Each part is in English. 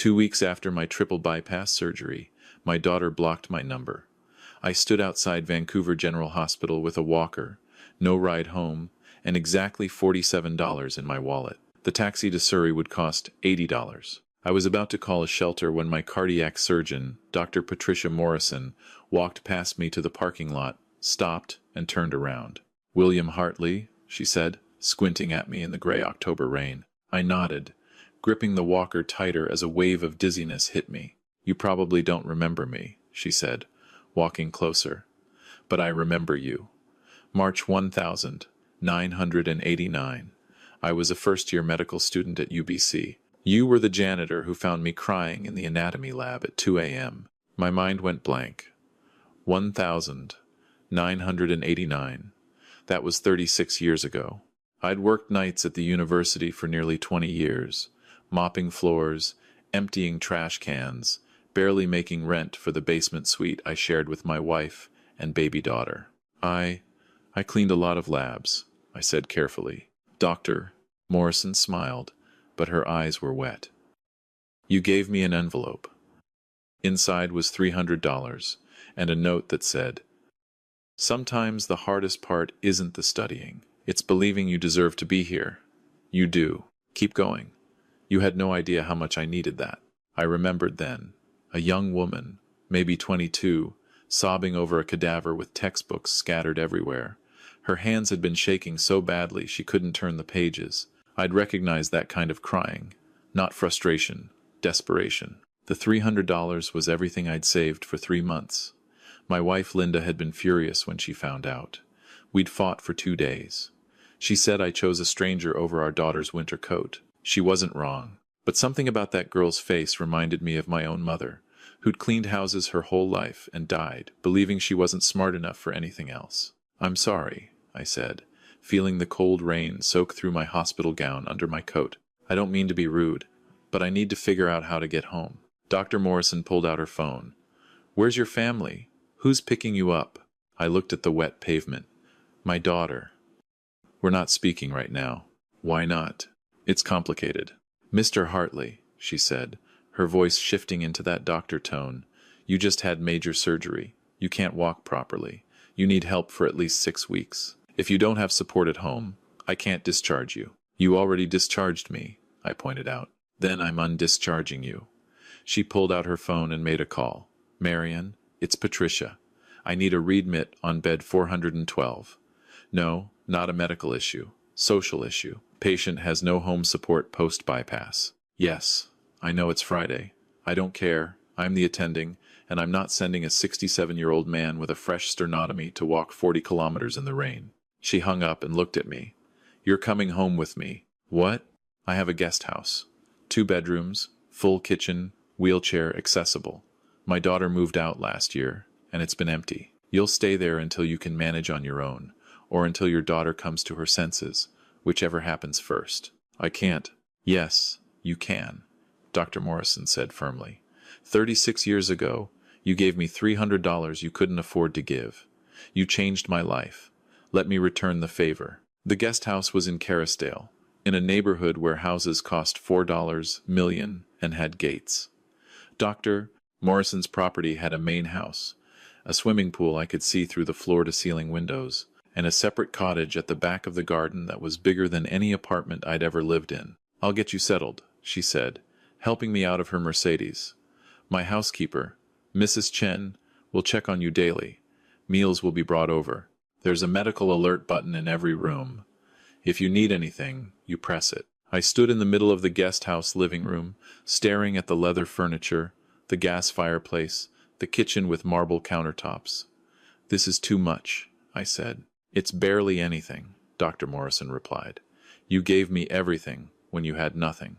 2 weeks after my triple bypass surgery, my daughter blocked my number. I stood outside Vancouver General Hospital with a walker, no ride home, and exactly $47 in my wallet. The taxi to Surrey would cost $80. I was about to call a shelter when my cardiac surgeon, Dr. Patricia Morrison, walked past me to the parking lot, stopped, and turned around. "William Hartley," she said, squinting at me in the gray October rain. I nodded, gripping the walker tighter as a wave of dizziness hit me. "You probably don't remember me," she said, walking closer. "But I remember you. March 1989. I was a first-year medical student at UBC. You were the janitor who found me crying in the anatomy lab at 2 a.m. My mind went blank. 1989. That was 36 years ago. I'd worked nights at the university for nearly 20 years, mopping floors, emptying trash cans, barely making rent for the basement suite I shared with my wife and baby daughter. I cleaned a lot of labs," I said carefully. "Doctor," Morrison smiled, but her eyes were wet. "You gave me an envelope. Inside was $300 and a note that said, 'Sometimes the hardest part isn't the studying. It's believing you deserve to be here. You do. Keep going.' You had no idea how much I needed that." I remembered then, a young woman, maybe 22, sobbing over a cadaver with textbooks scattered everywhere. Her hands had been shaking so badly she couldn't turn the pages. I'd recognized that kind of crying. Not frustration, desperation. The $300 was everything I'd saved for 3 months. My wife Linda had been furious when she found out. We'd fought for 2 days. She said I chose a stranger over our daughter's winter coat. She wasn't wrong. But something about that girl's face reminded me of my own mother, who'd cleaned houses her whole life and died, believing she wasn't smart enough for anything else. "I'm sorry," I said, feeling the cold rain soak through my hospital gown under my coat. "I don't mean to be rude, but I need to figure out how to get home." Dr. Morrison pulled out her phone. "Where's your family? Who's picking you up?" I looked at the wet pavement. "My daughter." "We're not speaking right now." "Why not?" "It's complicated." "Mr. Hartley," she said, her voice shifting into that doctor tone, "you just had major surgery. You can't walk properly. You need help for at least 6 weeks. If you don't have support at home, I can't discharge you." "You already discharged me," I pointed out. "Then I'm undischarging you." She pulled out her phone and made a call. "Marion, it's Patricia. I need a readmit on bed 412. No, not a medical issue. Social issue. Patient has no home support post-bypass." "Yes, I know it's Friday. I don't care. I'm the attending, and I'm not sending a 67-year-old man with a fresh sternotomy to walk 40 kilometers in the rain." She hung up and looked at me. "You're coming home with me." "What?" "I have a guest house. 2 bedrooms, full kitchen, wheelchair accessible. My daughter moved out last year, and it's been empty. You'll stay there until you can manage on your own, or until your daughter comes to her senses, whichever happens first." "I can't." "Yes, you can," Dr. Morrison said firmly. 36 years ago, you gave me $300 you couldn't afford to give. You changed my life. Let me return the favor." The guest house was in Kerrisdale, in a neighborhood where houses cost $4 million and had gates. Dr. Morrison's property had a main house, a swimming pool I could see through the floor-to-ceiling windows, and a separate cottage at the back of the garden that was bigger than any apartment I'd ever lived in. "I'll get you settled," she said, helping me out of her Mercedes. "My housekeeper, Mrs. Chen, will check on you daily. Meals will be brought over. There's a medical alert button in every room. If you need anything, you press it." I stood in the middle of the guest house living room, staring at the leather furniture, the gas fireplace, the kitchen with marble countertops. "This is too much," I said. "It's barely anything," Dr. Morrison replied. "You gave me everything when you had nothing.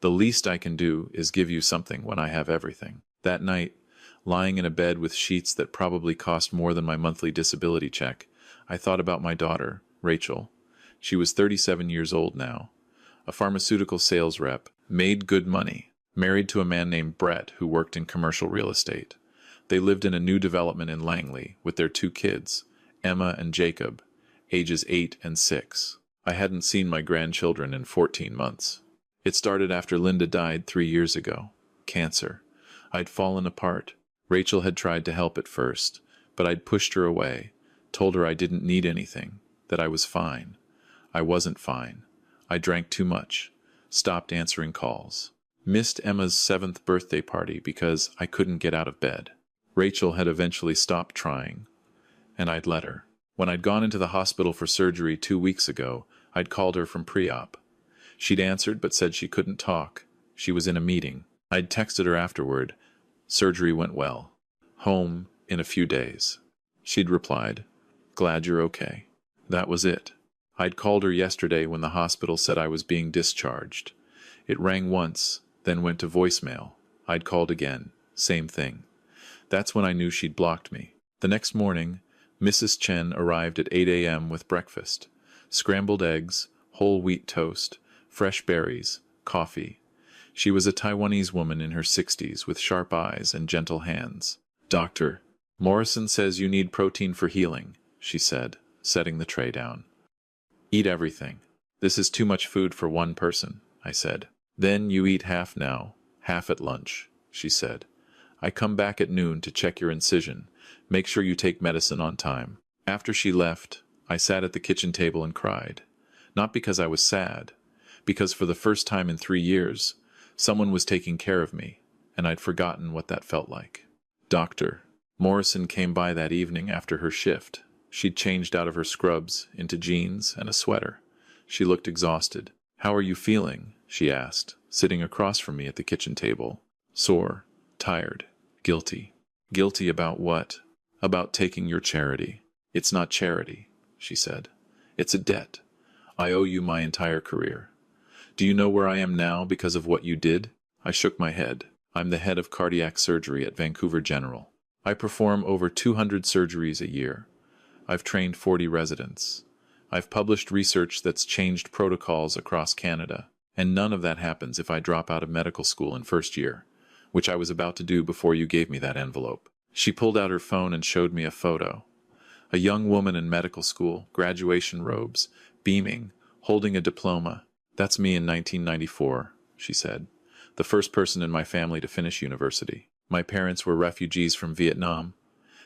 The least I can do is give you something when I have everything." That night, lying in a bed with sheets that probably cost more than my monthly disability check, I thought about my daughter, Rachel. She was 37 years old now. A pharmaceutical sales rep, made good money, married to a man named Brett who worked in commercial real estate. They lived in a new development in Langley with their 2 kids, Emma and Jacob, ages 8 and 6. I hadn't seen my grandchildren in 14 months. It started after Linda died 3 years ago. cancer. I'd fallen apart. Rachel had tried to help at first, but I'd pushed her away, told her I didn't need anything, that I was fine. I wasn't fine. I drank too much, stopped answering calls. Missed Emma's 7th birthday party because I couldn't get out of bed. Rachel had eventually stopped trying, and I'd let her. When I'd gone into the hospital for surgery 2 weeks ago, I'd called her from pre-op. She'd answered but said she couldn't talk. She was in a meeting. I'd texted her afterward. Surgery went well. Home in a few days. She'd replied, "Glad you're okay." That was it. I'd called her yesterday when the hospital said I was being discharged. It rang once, then went to voicemail. I'd called again. Same thing. That's when I knew she'd blocked me. The next morning, Mrs. Chen arrived at 8 a.m. with breakfast. Scrambled eggs, whole wheat toast, fresh berries, coffee. She was a Taiwanese woman in her 60s with sharp eyes and gentle hands. "Doctor, Morrison says you need protein for healing," she said, setting the tray down. "Eat everything. This is too much food for one person," I said. "Then you eat half now, half at lunch," she said. "I come back at noon to check your incision. Make sure you take medicine on time." After she left, I sat at the kitchen table and cried. Not because I was sad, because for the first time in 3 years, someone was taking care of me, and I'd forgotten what that felt like. Doctor Morrison came by that evening after her shift. She'd changed out of her scrubs into jeans and a sweater. She looked exhausted. "How are you feeling?" she asked, sitting across from me at the kitchen table. "Sore, tired, guilty." "Guilty about what?" "About taking your charity." "It's not charity," she said. "It's a debt. I owe you my entire career. Do you know where I am now because of what you did?" I shook my head. "I'm the head of cardiac surgery at Vancouver General. I perform over 200 surgeries a year. I've trained 40 residents. I've published research that's changed protocols across Canada, and none of that happens if I drop out of medical school in first year, which I was about to do before you gave me that envelope." She pulled out her phone and showed me a photo. A young woman in medical school, graduation robes, beaming, holding a diploma. "That's me in 1994, she said. "The first person in my family to finish university. My parents were refugees from Vietnam.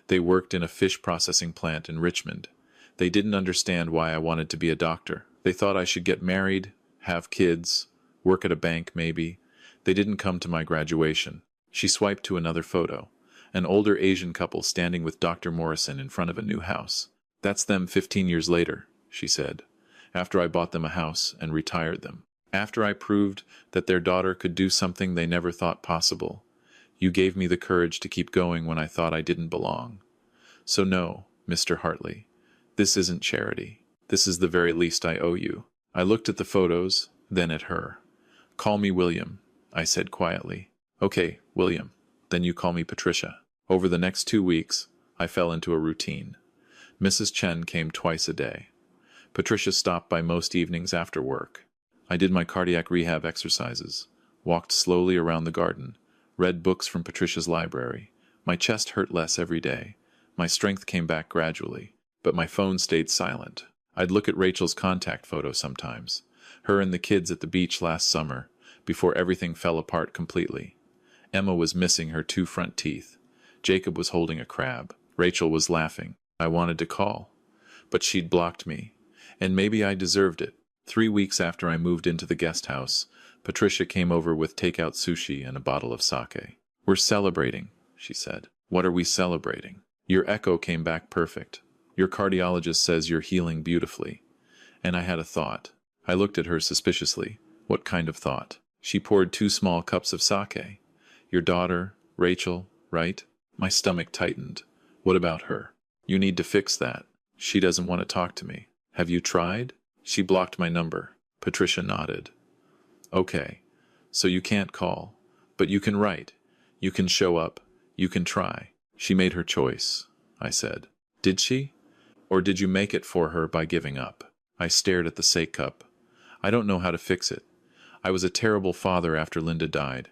They worked in a fish processing plant in Richmond. They didn't understand why I wanted to be a doctor. They thought I should get married, have kids, work at a bank maybe. They didn't come to my graduation." She swiped to another photo. An older Asian couple standing with Dr. Morrison in front of a new house. "That's them 15 years later, she said, "after I bought them a house and retired them. After I proved that their daughter could do something they never thought possible. You gave me the courage to keep going when I thought I didn't belong. So no, Mr. Hartley, this isn't charity. This is the very least I owe you." I looked at the photos, then at her. "Call me William," I said quietly. "Okay, William. Then you call me Patricia." Over the next 2 weeks, I fell into a routine. Mrs. Chen came twice a day. Patricia stopped by most evenings after work. I did my cardiac rehab exercises, walked slowly around the garden, read books from Patricia's library. My chest hurt less every day. My strength came back gradually, but my phone stayed silent. I'd look at Rachel's contact photo sometimes, her and the kids at the beach last summer, before everything fell apart completely. Emma was missing her 2 front teeth. Jacob was holding a crab. Rachel was laughing. I wanted to call, but she'd blocked me, and maybe I deserved it. 3 weeks after I moved into the guest house, Patricia came over with takeout sushi and a bottle of sake. "We're celebrating," she said. "What are we celebrating?" "Your echo came back perfect. Your cardiologist says you're healing beautifully." And I had a thought. I looked at her suspiciously. What kind of thought? She poured 2 small cups of sake. "Your daughter, Rachel, right?" My stomach tightened. "What about her?" "You need to fix that. She doesn't want to talk to me." "Have you tried?" "She blocked my number." Patricia nodded. "Okay, so you can't call, but you can write. You can show up. You can try." "She made her choice," I said. "Did she? Or did you make it for her by giving up?" I stared at the sake cup. "I don't know how to fix it. I was a terrible father after Linda died.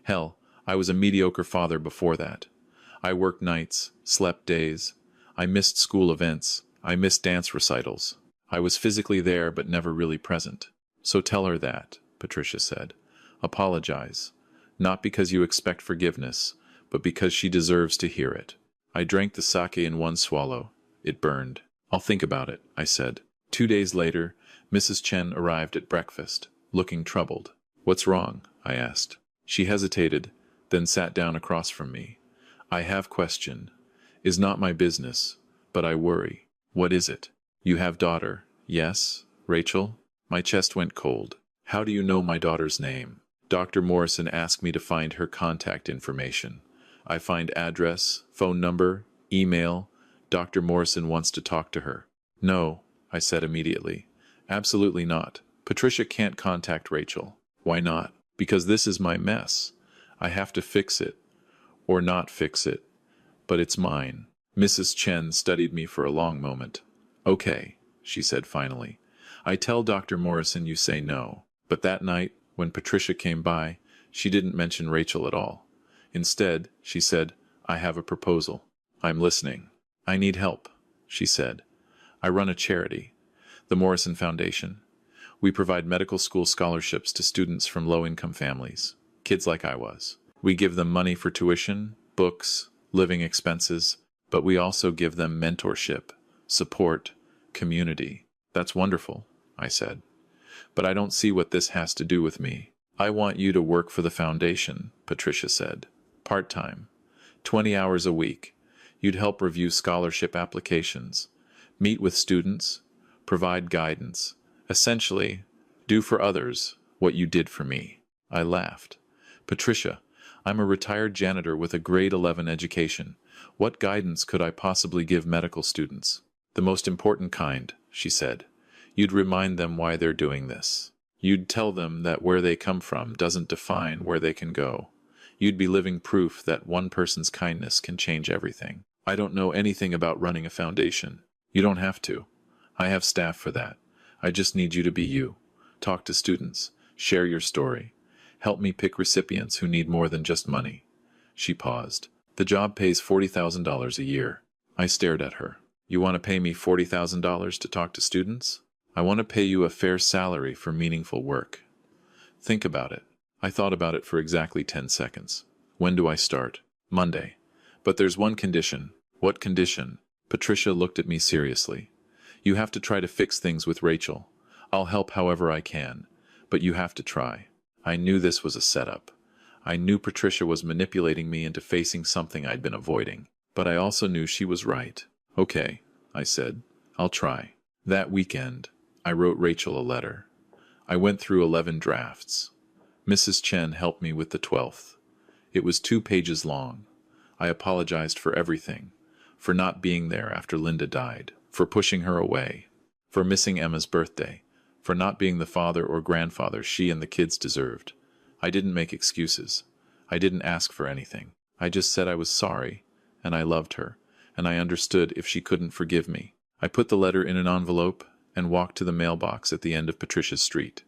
Hell, I was a mediocre father before that. I worked nights, slept days. I missed school events. I missed dance recitals. I was physically there but never really present." "So tell her that," Patricia said. "Apologize. Not because you expect forgiveness, but because she deserves to hear it. I drank the sake in one swallow. It burned. I'll think about it, I said. 2 days later, Mrs. Chen arrived at breakfast, looking troubled. What's wrong? I asked. She hesitated, then sat down across from me. I have question. Is not my business, but I worry. What is it? You have daughter, yes, Rachel? My chest went cold. How do you know my daughter's name? Dr. Morrison asked me to find her contact information. I find address, phone number, email. Dr. Morrison wants to talk to her. No, I said immediately. Absolutely not. Patricia can't contact Rachel. Why not? Because this is my mess. I have to fix it. Or not fix it. But it's mine. Mrs. Chen studied me for a long moment. Okay, she said finally. I tell Dr. Morrison you say no. But that night, when Patricia came by, she didn't mention Rachel at all. Instead, she said, I have a proposal. I'm listening. I need help, she said. I run a charity, the Morrison Foundation. We provide medical school scholarships to students from low-income families, kids like I was. We give them money for tuition, books, living expenses, but we also give them mentorship, support, community. That's wonderful, I said. But I don't see what this has to do with me. I want you to work for the foundation, Patricia said. Part-time, 20 hours a week. You'd help review scholarship applications, meet with students, provide guidance. Essentially, do for others what you did for me. I laughed. Patricia, I'm a retired janitor with a grade 11 education. What guidance could I possibly give medical students? The most important kind, she said. You'd remind them why they're doing this. You'd tell them that where they come from doesn't define where they can go. You'd be living proof that one person's kindness can change everything. I don't know anything about running a foundation. You don't have to. I have staff for that. I just need you to be you. Talk to students. Share your story. Help me pick recipients who need more than just money. She paused. The job pays $40,000 a year. I stared at her. You want to pay me $40,000 to talk to students? I want to pay you a fair salary for meaningful work. Think about it. I thought about it for exactly 10 seconds. When do I start? Monday. But there's one condition. What condition? Patricia looked at me seriously. You have to try to fix things with Rachel. I'll help however I can, but you have to try. I knew this was a setup. I knew Patricia was manipulating me into facing something I'd been avoiding. But I also knew she was right. Okay, I said. I'll try. That weekend, I wrote Rachel a letter. I went through 11 drafts. Mrs. Chen helped me with the 12th. It was 2 pages long. I apologized for everything. For not being there after Linda died. For pushing her away. For missing Emma's birthday. For not being the father or grandfather she and the kids deserved. I didn't make excuses. I didn't ask for anything. I just said I was sorry, and I loved her, and I understood if she couldn't forgive me. I put the letter in an envelope and walked to the mailbox at the end of Patricia's street.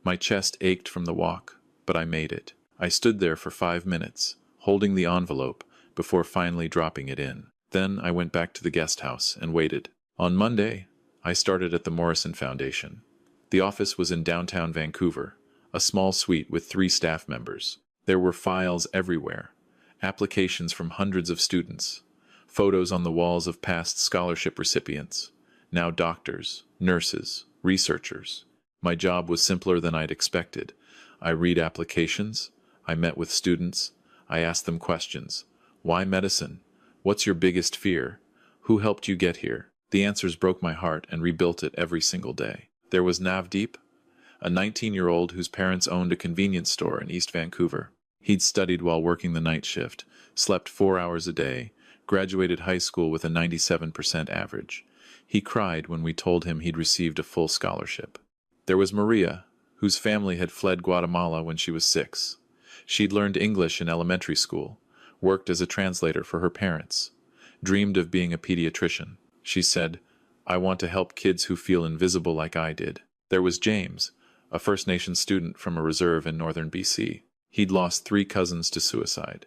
My chest ached from the walk, but I made it. I stood there for 5 minutes, holding the envelope, before finally dropping it in. Then I went back to the guest house and waited. On Monday, I started at the Morrison Foundation. The office was in downtown Vancouver, a small suite with 3 staff members. There were files everywhere, applications from hundreds of students, photos on the walls of past scholarship recipients, now doctors, nurses, researchers. My job was simpler than I'd expected. I read applications, I met with students, I asked them questions. Why medicine? What's your biggest fear? Who helped you get here? The answers broke my heart and rebuilt it every single day. There was Navdeep, a 19-year-old whose parents owned a convenience store in East Vancouver. He'd studied while working the night shift, slept 4 hours a day, graduated high school with a 97% average. He cried when we told him he'd received a full scholarship. There was Maria, whose family had fled Guatemala when she was 6. She'd learned English in elementary school, worked as a translator for her parents, dreamed of being a pediatrician. She said, I want to help kids who feel invisible like I did. There was James, a First Nation student from a reserve in northern BC. He'd lost 3 cousins to suicide.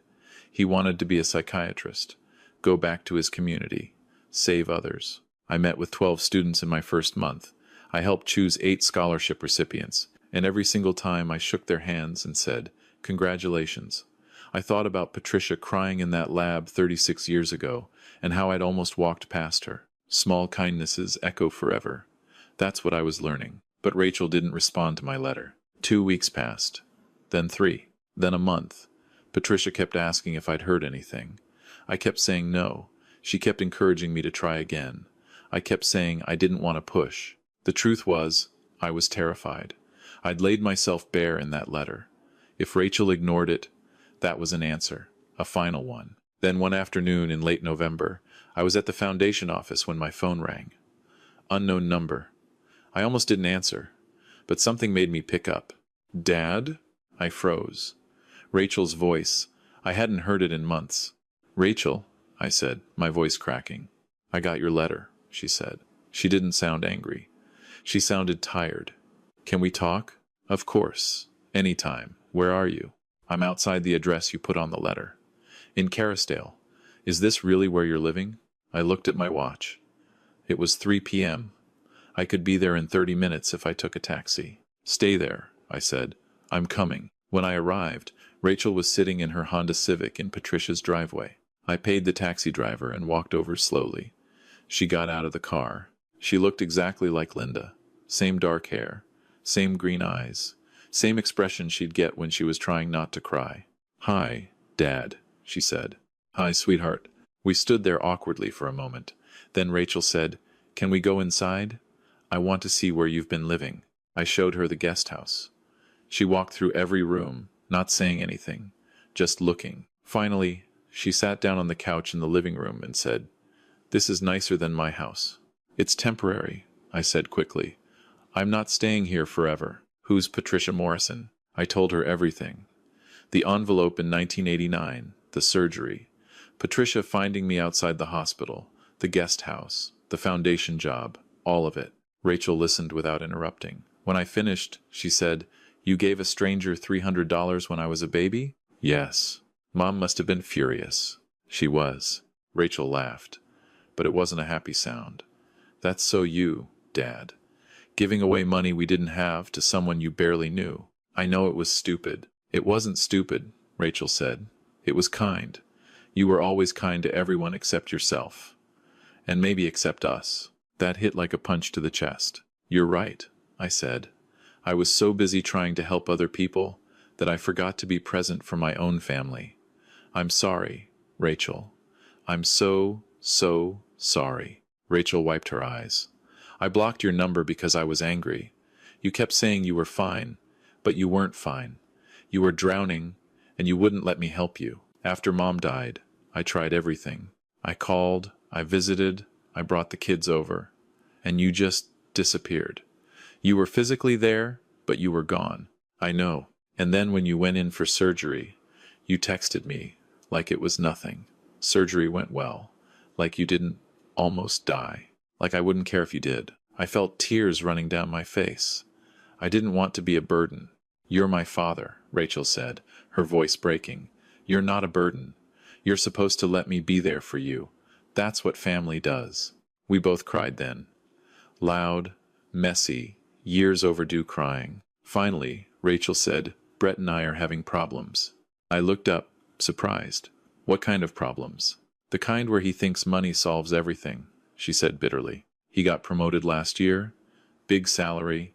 He wanted to be a psychiatrist, go back to his community, save others. I met with 12 students in my first month. I helped choose 8 scholarship recipients, and every single time I shook their hands and said, Congratulations. I thought about Patricia crying in that lab 36 years ago, and how I'd almost walked past her. Small kindnesses echo forever. That's what I was learning. But Rachel didn't respond to my letter. 2 weeks passed. Then 3. Then a month. Patricia kept asking if I'd heard anything. I kept saying no. She kept encouraging me to try again. I kept saying I didn't want to push. The truth was, I was terrified. I'd laid myself bare in that letter. If Rachel ignored it, that was an answer, a final one. Then one afternoon in late November, I was at the foundation office when my phone rang. Unknown number. I almost didn't answer, but something made me pick up. Dad? I froze. Rachel's voice. I hadn't heard it in months. Rachel, I said, my voice cracking. I got your letter, she said. She didn't sound angry. She sounded tired. Can we talk? Of course. Anytime. Where are you? I'm outside the address you put on the letter. In Carrisdale. Is this really where you're living? I looked at my watch. It was 3 p.m. I could be there in 30 minutes if I took a taxi. Stay there, I said. I'm coming. When I arrived, Rachel was sitting in her Honda Civic in Patricia's driveway. I paid the taxi driver and walked over slowly. She got out of the car. She looked exactly like Linda. Same dark hair. Same green eyes. Same expression she'd get when she was trying not to cry. Hi, Dad, she said. Hi, sweetheart. We stood there awkwardly for a moment. Then Rachel said, Can we go inside? I want to see where you've been living. I showed her the guest house. She walked through every room, not saying anything, just looking. Finally, she sat down on the couch in the living room and said, This is nicer than my house. It's temporary, I said quickly. I'm not staying here forever. Who's Patricia Morrison? I told her everything. The envelope in 1989, the surgery, Patricia finding me outside the hospital, the guest house, the foundation job, all of it. Rachel listened without interrupting. When I finished, she said, You gave a stranger $300 when I was a baby? Yes. Mom must have been furious. She was. Rachel laughed. But it wasn't a happy sound. That's so you, Dad. Giving away money we didn't have to someone you barely knew. I know it was stupid. It wasn't stupid, Rachel said. It was kind. You were always kind to everyone except yourself. And maybe except us. That hit like a punch to the chest. You're right, I said. I was so busy trying to help other people that I forgot to be present for my own family. I'm sorry, Rachel. I'm so sorry. Rachel wiped her eyes. I blocked your number because I was angry. You kept saying you were fine, but you weren't fine. You were drowning, and you wouldn't let me help you. After Mom died, I tried everything. I called, I visited, I brought the kids over, and you just disappeared. You were physically there, but you were gone. I know. And then when you went in for surgery, you texted me like it was nothing. Surgery went well, like you didn't almost die. Like I wouldn't care if you did. I felt tears running down my face. I didn't want to be a burden. You're my father, Rachel said, her voice breaking. You're not a burden. You're supposed to let me be there for you. That's what family does. We both cried then. Loud, messy, years overdue crying. Finally, Rachel said, Brett and I are having problems. I looked up, surprised. What kind of problems? The kind where he thinks money solves everything, she said bitterly. He got promoted last year, big salary,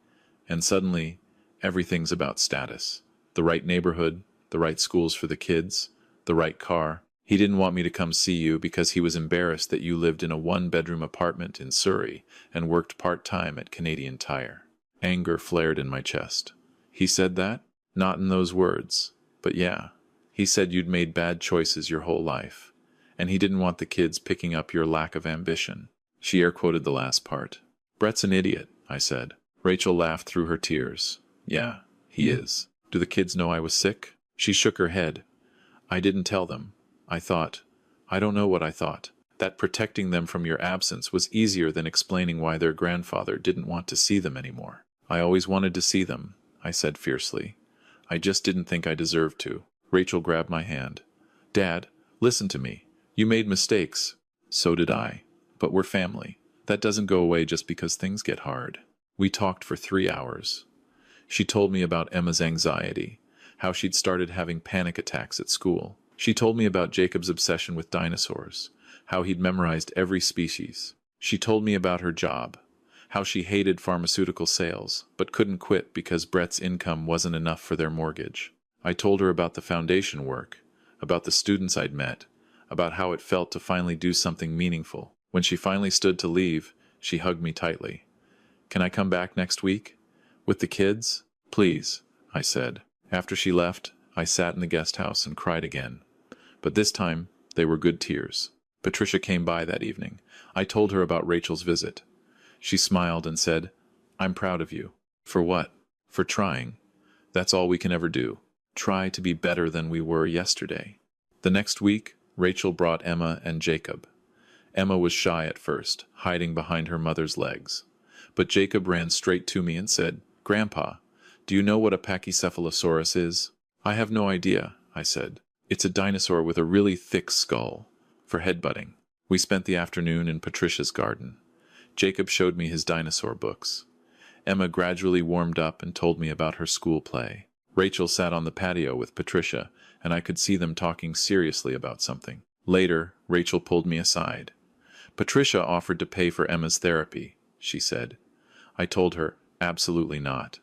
and suddenly everything's about status. The right neighborhood, the right schools for the kids, the right car. He didn't want me to come see you because he was embarrassed that you lived in a one-bedroom apartment in Surrey and worked part-time at Canadian Tire. Anger flared in my chest. He said that? Not in those words, but yeah. He said you'd made bad choices your whole life, and he didn't want the kids picking up your lack of ambition. She air-quoted the last part. Brett's an idiot, I said. Rachel laughed through her tears. Yeah, he is. Do the kids know I was sick? She shook her head. I didn't tell them. I don't know what I thought. That protecting them from your absence was easier than explaining why their grandfather didn't want to see them anymore. I always wanted to see them, I said fiercely. I just didn't think I deserved to. Rachel grabbed my hand. Dad, listen to me. You made mistakes. So did I. But we're family. That doesn't go away just because things get hard. We talked for 3 hours. She told me about Emma's anxiety, how she'd started having panic attacks at school. She told me about Jacob's obsession with dinosaurs, how he'd memorized every species. She told me about her job, how she hated pharmaceutical sales, but couldn't quit because Brett's income wasn't enough for their mortgage. I told her about the foundation work, about the students I'd met, about how it felt to finally do something meaningful. When she finally stood to leave, she hugged me tightly. "Can I come back next week? With the kids?" "Please," I said. After she left, I sat in the guest house and cried again. But this time, they were good tears. Patricia came by that evening. I told her about Rachel's visit. She smiled and said, "I'm proud of you." "For what?" "For trying. That's all we can ever do. Try to be better than we were yesterday." The next week, Rachel brought Emma and Jacob. Emma was shy at first, hiding behind her mother's legs. But Jacob ran straight to me and said, "Grandpa, do you know what a pachycephalosaurus is?" "I have no idea," I said. "It's a dinosaur with a really thick skull." For headbutting. We spent the afternoon in Patricia's garden. Jacob showed me his dinosaur books. Emma gradually warmed up and told me about her school play. Rachel sat on the patio with Patricia, and I could see them talking seriously about something. Later, Rachel pulled me aside. "Patricia offered to pay for Emma's therapy," she said. I told her, absolutely not.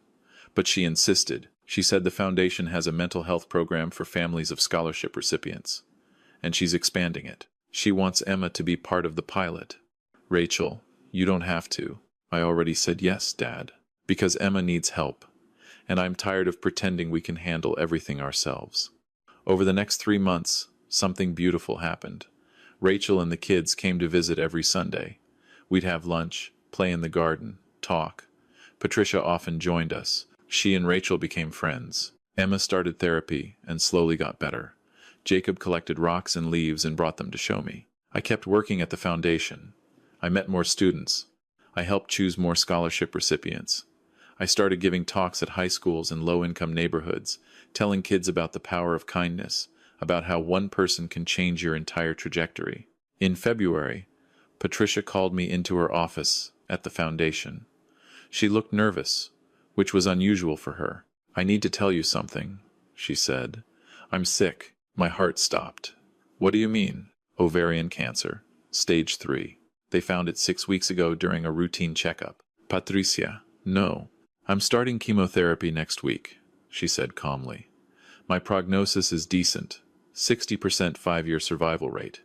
But she insisted. She said the foundation has a mental health program for families of scholarship recipients, and she's expanding it. She wants Emma to be part of the pilot. "Rachel, you don't have to." I already said yes, Dad. "Because Emma needs help, and I'm tired of pretending we can handle everything ourselves." Over the next 3 months, something beautiful happened. Rachel and the kids came to visit every Sunday. We'd have lunch, play in the garden, talk. Patricia often joined us. She and Rachel became friends. Emma started therapy and slowly got better. Jacob collected rocks and leaves and brought them to show me. I kept working at the foundation. I met more students. I helped choose more scholarship recipients. I started giving talks at high schools and low-income neighborhoods, telling kids about the power of kindness, about how one person can change your entire trajectory. In February, Patricia called me into her office at the foundation. She looked nervous, which was unusual for her. "I need to tell you something," she said. "I'm sick." My heart stopped. "What do you mean?" "Ovarian cancer, stage 3. They found it 6 weeks ago during a routine checkup." "Patricia, no." "I'm starting chemotherapy next week," she said calmly. "My prognosis is decent, 60% 5-year survival rate.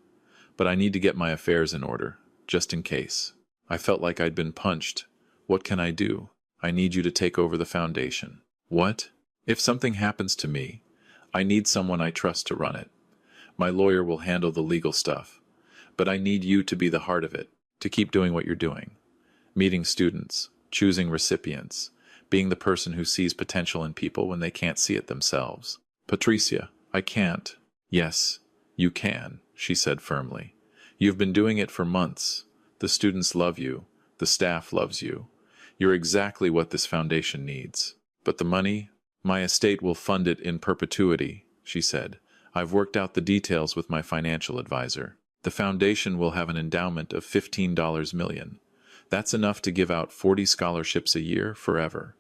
But I need to get my affairs in order, just in case." I felt like I'd been punched. "What can I do?" "I need you to take over the foundation." "What?" "If something happens to me, I need someone I trust to run it. My lawyer will handle the legal stuff. But I need you to be the heart of it, to keep doing what you're doing. Meeting students, choosing recipients, being the person who sees potential in people when they can't see it themselves." "Patricia, I can't." "Yes, you can," she said firmly. "You've been doing it for months. The students love you. The staff loves you. You're exactly what this foundation needs. But the money? My estate will fund it in perpetuity," she said. "I've worked out the details with my financial advisor. The foundation will have an endowment of $15 million. That's enough to give out 40 scholarships a year forever.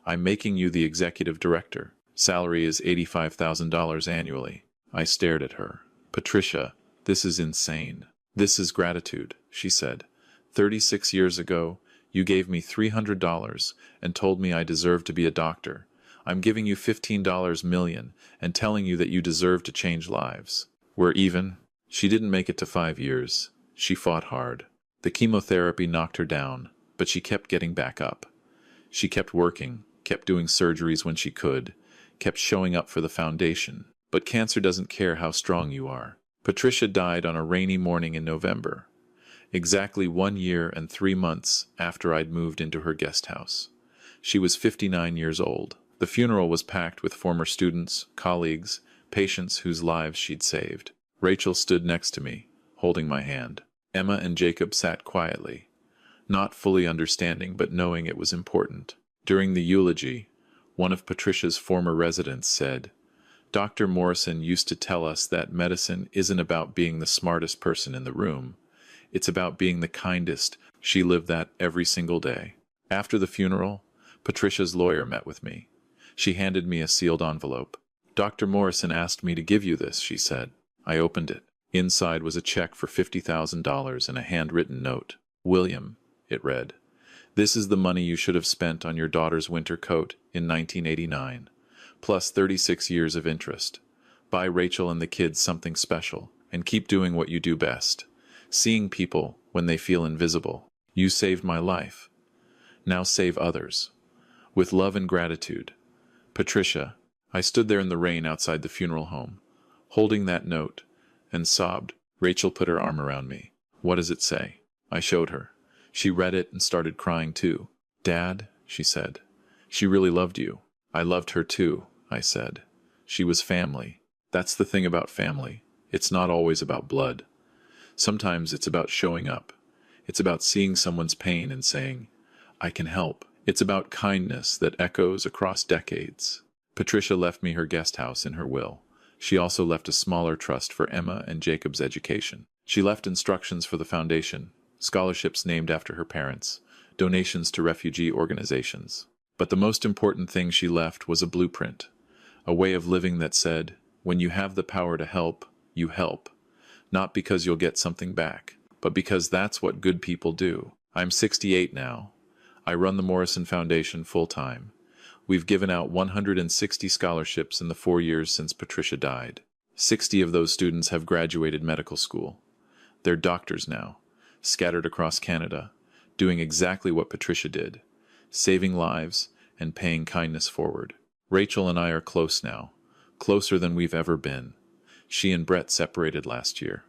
I'm making you the executive director. Salary is $85,000 annually." I stared at her. "Patricia, this is insane." "This is gratitude," she said. 36 years ago, you gave me $300 and told me I deserved to be a doctor. I'm giving you $15 million and telling you that you deserve to change lives. We're even." She didn't make it to 5 years. She fought hard. The chemotherapy knocked her down, but she kept getting back up. She kept working, kept doing surgeries when she could, kept showing up for the foundation. But cancer doesn't care how strong you are. Patricia died on a rainy morning in November, exactly 1 year and 3 months after I'd moved into her guest house. She was 59 years old. The funeral was packed with former students, colleagues, patients whose lives she'd saved. Rachel stood next to me, holding my hand. Emma and Jacob sat quietly, not fully understanding but knowing it was important. During the eulogy, one of Patricia's former residents said, "Dr. Morrison used to tell us that medicine isn't about being the smartest person in the room. It's about being the kindest." She lived that every single day. After the funeral, Patricia's lawyer met with me. She handed me a sealed envelope. Dr. Morrison asked me to give you this, she said. I opened it. Inside was a check for $50,000 and a handwritten note. William, it read, this is the money you should have spent on your daughter's winter coat in 1989, plus 36 years of interest. Buy Rachel and the kids something special, and keep doing what you do best. Seeing people when they feel invisible. You saved my life. Now save others. With love and gratitude. Patricia. I stood there in the rain outside the funeral home, holding that note, and sobbed. Rachel put her arm around me. What does it say? I showed her. She read it and started crying too. Dad, she said. She really loved you. I loved her too, I said. She was family. That's the thing about family. It's not always about blood. Sometimes it's about showing up. It's about seeing someone's pain and saying, I can help. It's about kindness that echoes across decades. Patricia left me her guest house in her will. She also left a smaller trust for Emma and Jacob's education. She left instructions for the foundation, scholarships named after her parents, donations to refugee organizations. But the most important thing she left was a blueprint, a way of living that said, when you have the power to help, you help. Not because you'll get something back, but because that's what good people do. I'm 68 now. I run the Morrison Foundation full-time. We've given out 160 scholarships in the 4 years since Patricia died. 60 of those students have graduated medical school. They're doctors now, scattered across Canada, doing exactly what Patricia did, saving lives and paying kindness forward. Rachel and I are close now, closer than we've ever been. She and Brett separated last year.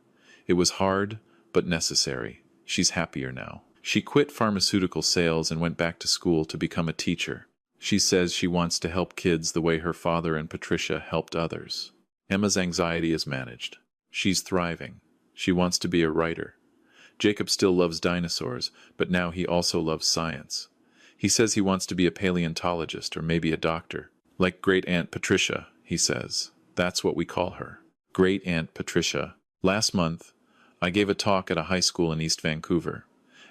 It was hard, but necessary. She's happier now. She quit pharmaceutical sales and went back to school to become a teacher. She says she wants to help kids the way her father and Patricia helped others. Emma's anxiety is managed. She's thriving. She wants to be a writer. Jacob still loves dinosaurs, but now he also loves science. He says he wants to be a paleontologist or maybe a doctor. Like Great-Aunt Patricia, he says. That's what we call her. Great-Aunt Patricia. Last month, I gave a talk at a high school in East Vancouver.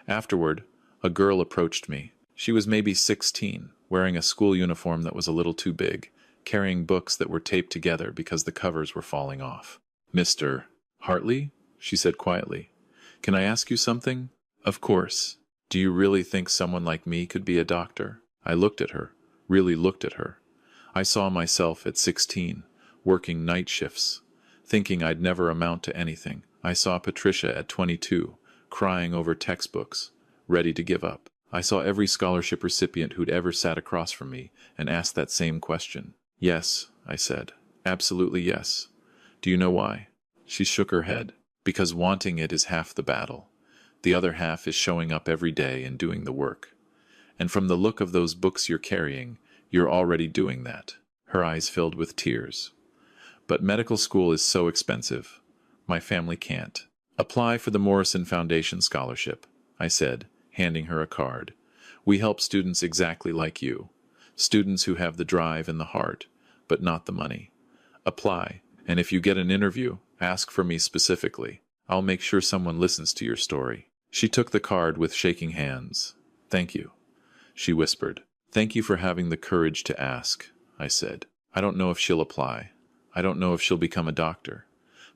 Afterward, a girl approached me. She was maybe 16, wearing a school uniform that was a little too big, carrying books that were taped together because the covers were falling off. Mr. Hartley? She said quietly. Can I ask you something? Of course. Do you really think someone like me could be a doctor? I looked at her, really looked at her. I saw myself at 16, working night shifts, thinking I'd never amount to anything. I saw Patricia at 22, crying over textbooks, ready to give up. I saw every scholarship recipient who'd ever sat across from me and asked that same question. Yes, I said. Absolutely yes. Do you know why? She shook her head. Because wanting it is half the battle. The other half is showing up every day and doing the work. And from the look of those books you're carrying, you're already doing that. Her eyes filled with tears. But medical school is so expensive. My family can't. Apply for the Morrison Foundation scholarship, I said, handing her a card. We help students exactly like you. Students who have the drive and the heart, but not the money. Apply, and if you get an interview, ask for me specifically. I'll make sure someone listens to your story. She took the card with shaking hands. Thank you, she whispered. Thank you for having the courage to ask, I said. I don't know if she'll apply. I don't know if she'll become a doctor.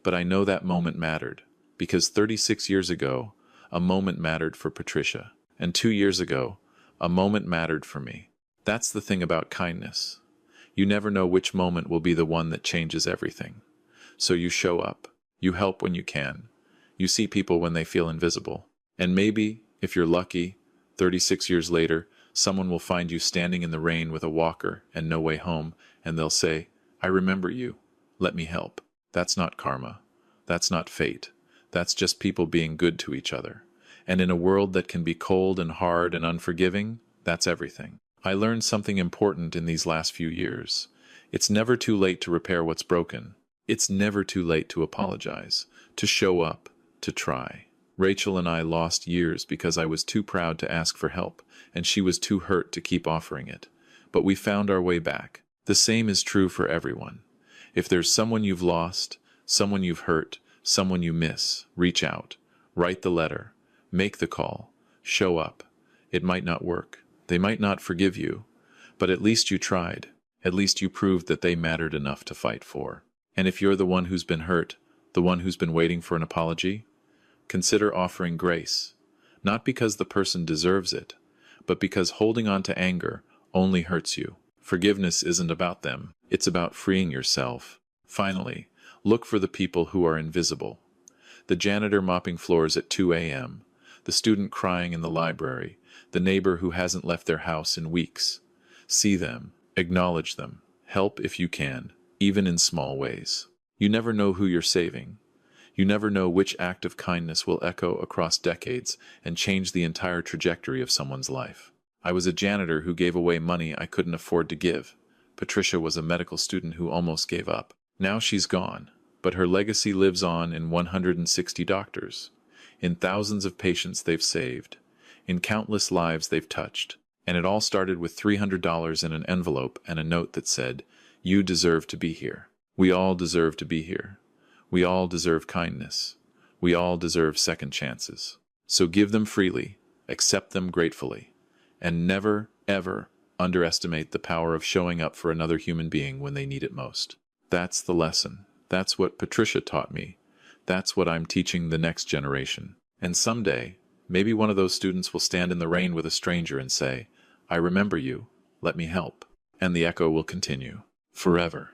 But I know that moment mattered, because 36 years ago, a moment mattered for Patricia. And 2 years ago, a moment mattered for me. That's the thing about kindness. You never know which moment will be the one that changes everything. So you show up. You help when you can. You see people when they feel invisible. And maybe, if you're lucky, 36 years later, someone will find you standing in the rain with a walker and no way home, and they'll say, I remember you. Let me help. That's not karma. That's not fate. That's just people being good to each other. And in a world that can be cold and hard and unforgiving, that's everything. I learned something important in these last few years. It's never too late to repair what's broken. It's never too late to apologize, to show up, to try. Rachel and I lost years because I was too proud to ask for help, and she was too hurt to keep offering it. But we found our way back. The same is true for everyone. If there's someone you've lost, someone you've hurt, someone you miss, reach out. Write the letter. Make the call. Show up. It might not work. They might not forgive you. But at least you tried. At least you proved that they mattered enough to fight for. And if you're the one who's been hurt, the one who's been waiting for an apology, consider offering grace. Not because the person deserves it, but because holding on to anger only hurts you. Forgiveness isn't about them, it's about freeing yourself. Finally, look for the people who are invisible. The janitor mopping floors at 2 a.m., the student crying in the library, the neighbor who hasn't left their house in weeks. See them, acknowledge them, help if you can, even in small ways. You never know who you're saving. You never know which act of kindness will echo across decades and change the entire trajectory of someone's life. I was a janitor who gave away money I couldn't afford to give. Patricia was a medical student who almost gave up. Now she's gone, but her legacy lives on in 160 doctors, in thousands of patients they've saved, in countless lives they've touched. And it all started with $300 in an envelope and a note that said, "You deserve to be here. We all deserve to be here. We all deserve kindness. We all deserve second chances. So give them freely, accept them gratefully, and never, ever underestimate the power of showing up for another human being when they need it most." That's the lesson. That's what Patricia taught me. That's what I'm teaching the next generation. And someday, maybe one of those students will stand in the rain with a stranger and say, "I remember you. Let me help." And the echo will continue forever.